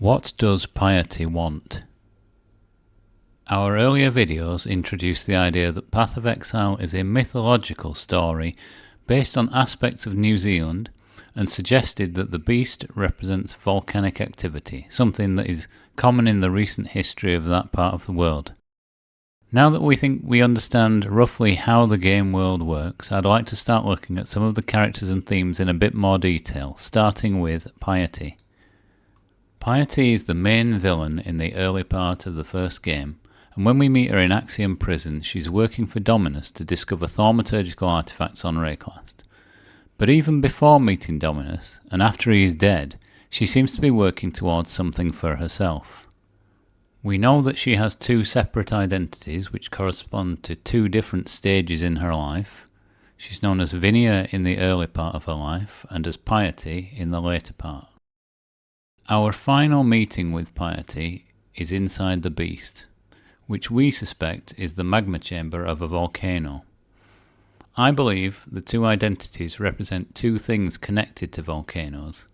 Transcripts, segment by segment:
What does Piety want? Our earlier videos introduced the idea that Path of Exile is a mythological story based on aspects of New Zealand and suggested that the beast represents volcanic activity, something that is common in the recent history of that part of the world. Now that we think we understand roughly how the game world works, I'd like to start looking at some of the characters and themes in a bit more detail, starting with Piety. Piety is the main villain in the early part of the first game, and when we meet her in Axiom Prison, she's working for Dominus to discover thaumaturgical artifacts on Rayclast. But even before meeting Dominus, and after he is dead, she seems to be working towards something for herself. We know that she has two separate identities which correspond to two different stages in her life. She's known as Vinia in the early part of her life, and as Piety in the later part. Our final meeting with Piety is inside the beast, which we suspect is the magma chamber of a volcano. I believe the two identities represent two things connected to volcanoes.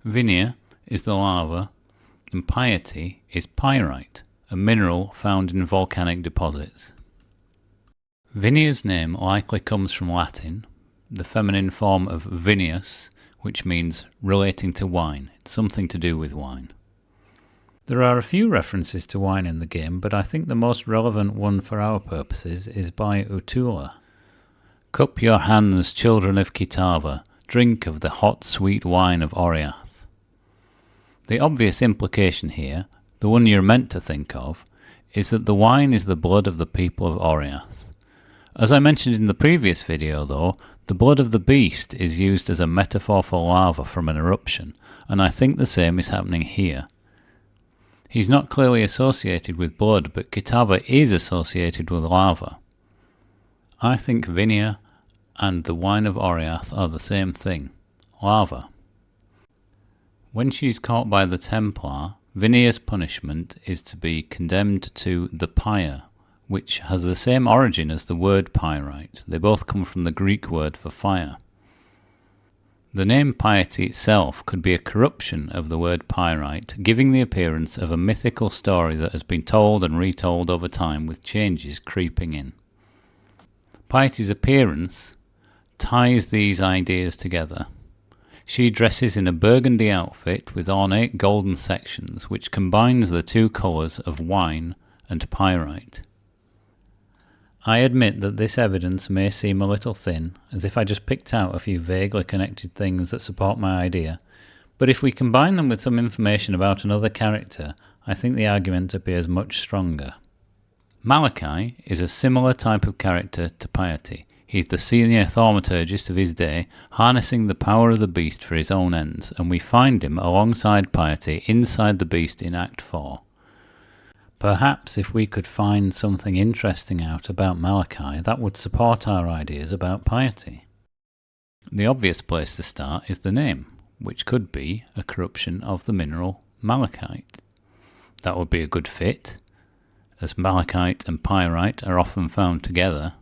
Vinia is the lava, and Piety is pyrite, a mineral found in volcanic deposits. Vinia's name likely comes from Latin, the feminine form of Vinius, which means relating to wine. It's something to do with wine. There are a few references to wine in the game, but I think the most relevant one for our purposes is by Utula. Cup your hands, children of Kitava, drink of the hot sweet wine of Oriath. The obvious implication here, the one you're meant to think of, is that the wine is the blood of the people of Oriath. As I mentioned in the previous video though, the blood of the beast is used as a metaphor for lava from an eruption, and I think the same is happening here. He's not clearly associated with blood, but Kitava is associated with lava. I think Vinia and the wine of Oriath are the same thing, lava. When she's caught by the Templar, Vinia's punishment is to be condemned to the pyre, which has the same origin as the word pyrite. They both come from the Greek word for fire. The name Piety itself could be a corruption of the word pyrite, giving the appearance of a mythical story that has been told and retold over time with changes creeping in. Piety's appearance ties these ideas together. She dresses in a burgundy outfit with ornate golden sections, which combines the two colours of wine and pyrite. I admit that this evidence may seem a little thin, as if I just picked out a few vaguely connected things that support my idea, but if we combine them with some information about another character, I think the argument appears much stronger. Malachi is a similar type of character to Piety. He's the senior thaumaturgist of his day, harnessing the power of the beast for his own ends, and we find him alongside Piety inside the beast in Act 4. Perhaps if we could find something interesting out about Malachi, that would support our ideas about Piety. The obvious place to start is the name, which could be a corruption of the mineral malachite. That would be a good fit, as malachite and pyrite are often found together.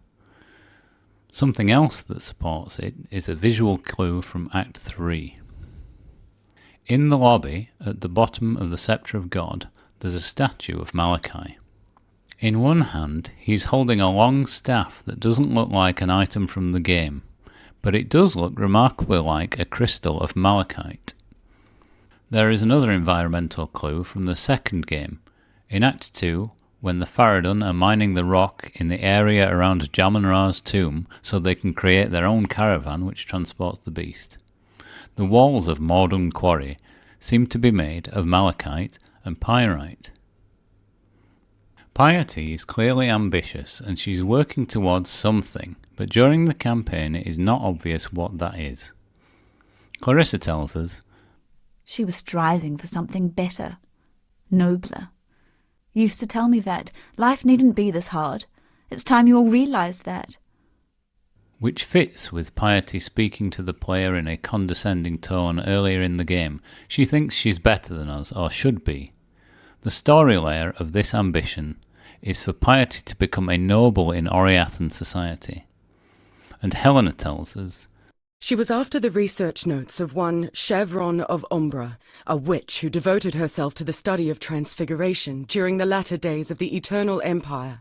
Something else that supports it is a visual clue from Act 3. In the lobby, at the bottom of the Sceptre of God, there's a statue of Malachi. In one hand, he's holding a long staff that doesn't look like an item from the game, but it does look remarkably like a crystal of malachite. There is another environmental clue from the second game. In Act 2, when the Faradun are mining the rock in the area around Jamun-Ra's tomb so they can create their own caravan which transports the beast. The walls of Mordun Quarry seem to be made of malachite and pyrite. Piety is clearly ambitious and she's working towards something, but during the campaign it is not obvious what that is. Clarissa tells us, "She was striving for something better, nobler. You used to tell me that life needn't be this hard. It's time you all realised that." Which fits with Piety speaking to the player in a condescending tone earlier in the game. She thinks she's better than us, or should be. The story layer of this ambition is for Piety to become a noble in Oriathan society. And Helena tells us, She was after the research notes of one Chevron of Umbra, a witch who devoted herself to the study of transfiguration during the latter days of the Eternal Empire.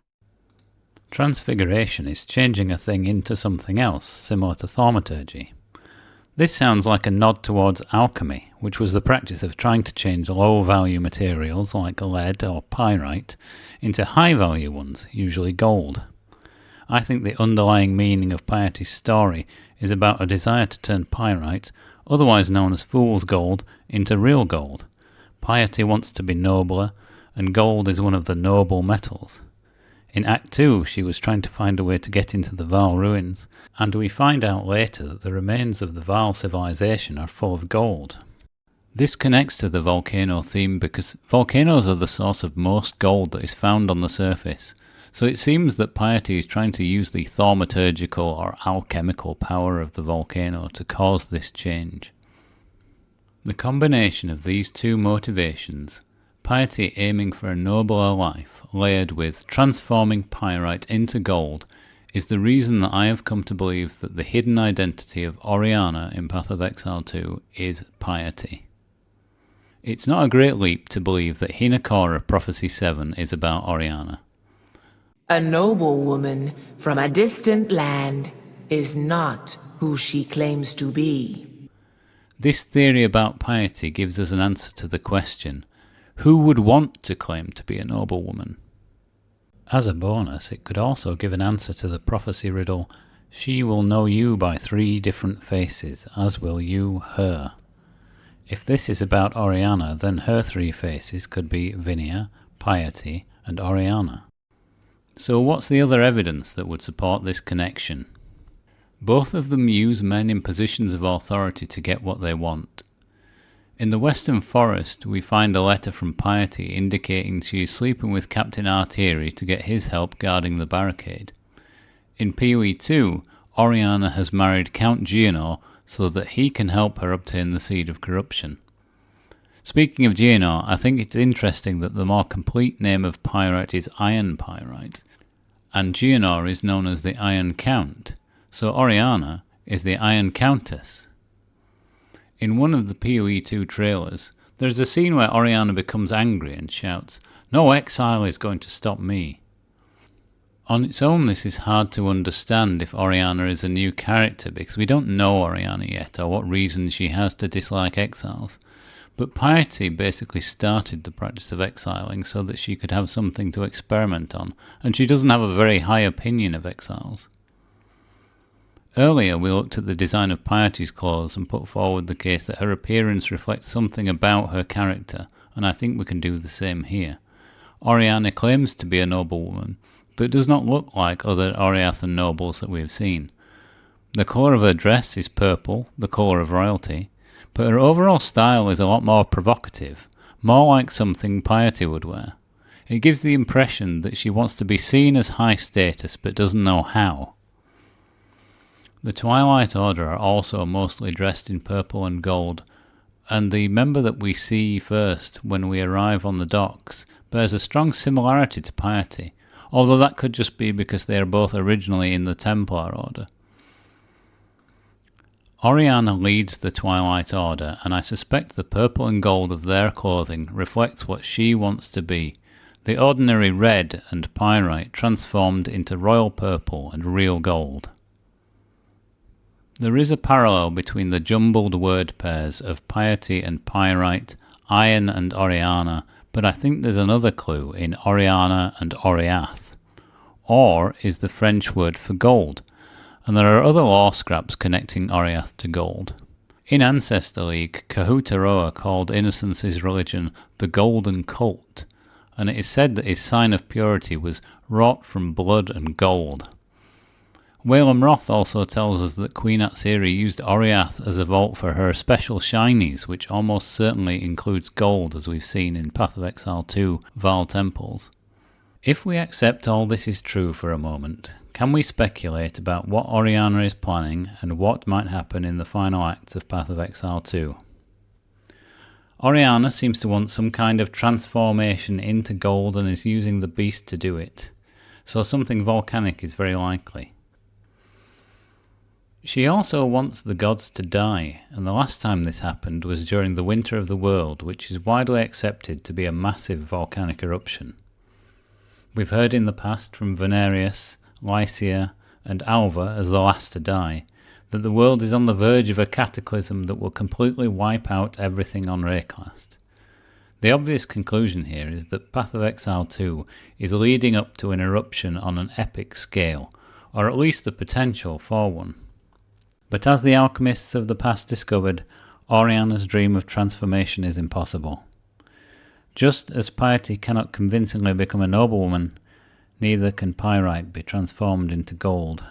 Transfiguration is changing a thing into something else, similar to thaumaturgy. This sounds like a nod towards alchemy, which was the practice of trying to change low-value materials like lead or pyrite into high-value ones, usually gold. I think the underlying meaning of Piety's story is about a desire to turn pyrite, otherwise known as fool's gold, into real gold. Piety wants to be nobler, and gold is one of the noble metals. In Act 2, she was trying to find a way to get into the Vaal ruins, and we find out later that the remains of the Vaal civilization are full of gold. This connects to the volcano theme because volcanoes are the source of most gold that is found on the surface, so it seems that Piety is trying to use the thaumaturgical or alchemical power of the volcano to cause this change. The combination of these two motivations, Piety aiming for a nobler life, layered with transforming pyrite into gold, is the reason that I have come to believe that the hidden identity of Oriana in Path of Exile 2 is Piety. It's not a great leap to believe that Hinakora Prophecy 7 is about Oriana. A noble woman from a distant land is not who she claims to be. This theory about piety gives us an answer to the question, who would want to claim to be a noble woman? As a bonus, it could also give an answer to the prophecy riddle, she will know you by 3 different faces, as will you her. If this is about Oriana, then her 3 faces could be Vinia, Piety, and Oriana. So what's the other evidence that would support this connection? Both of them use men in positions of authority to get what they want. In the Western Forest, we find a letter from Piety indicating she is sleeping with Captain Artieri to get his help guarding the barricade. In PoE 2, Oriana has married Count Gianor so that he can help her obtain the Seed of Corruption. Speaking of Gianor, I think it's interesting that the more complete name of Pyrite is Iron Pyrite, and Gianor is known as the Iron Count, so Oriana is the Iron Countess. In one of the PoE 2 trailers, there's a scene where Oriana becomes angry and shouts, "No exile is going to stop me." On its own, this is hard to understand if Oriana is a new character because we don't know Oriana yet or what reason she has to dislike exiles. But Piety basically started the practice of exiling so that she could have something to experiment on, and she doesn't have a very high opinion of exiles. Earlier we looked at the design of Piety's clothes and put forward the case that her appearance reflects something about her character, and I think we can do the same here. Oriana claims to be a noblewoman, but does not look like other Oriathan nobles that we have seen. The colour of her dress is purple, the colour of royalty, but her overall style is a lot more provocative, more like something Piety would wear. It gives the impression that she wants to be seen as high status but doesn't know how. The Twilight Order are also mostly dressed in purple and gold, and the member that we see first when we arrive on the docks bears a strong similarity to Piety, although that could just be because they are both originally in the Templar Order. Oriana leads the Twilight Order, and I suspect the purple and gold of their clothing reflects what she wants to be, the ordinary red and pyrite transformed into royal purple and real gold. There is a parallel between the jumbled word pairs of piety and pyrite, iron and Oriana, but I think there's another clue in Oriana and Oriath. Or is the French word for gold, and there are other lore scraps connecting Oriath to gold. In Ancestor League, Kahutaroa called Innocence's religion the Golden Cult, and it is said that his sign of purity was wrought from blood and gold. Whalem Roth also tells us that Queen Atsiri used Oriath as a vault for her special shinies, which almost certainly includes gold, as we've seen in Path of Exile 2 Vaal temples. If we accept all this is true for a moment, can we speculate about what Oriana is planning and what might happen in the final acts of Path of Exile 2? Oriana seems to want some kind of transformation into gold and is using the beast to do it, so something volcanic is very likely. She also wants the gods to die, and the last time this happened was during the Winter of the World, which is widely accepted to be a massive volcanic eruption. We've heard in the past from Venarius, Lycia, and Alva as the last to die, that the world is on the verge of a cataclysm that will completely wipe out everything on Wraeclast. The obvious conclusion here is that Path of Exile 2 is leading up to an eruption on an epic scale, or at least the potential for one. But as the alchemists of the past discovered, Oriana's dream of transformation is impossible. Just as Piety cannot convincingly become a noblewoman, neither can Pyrite be transformed into gold.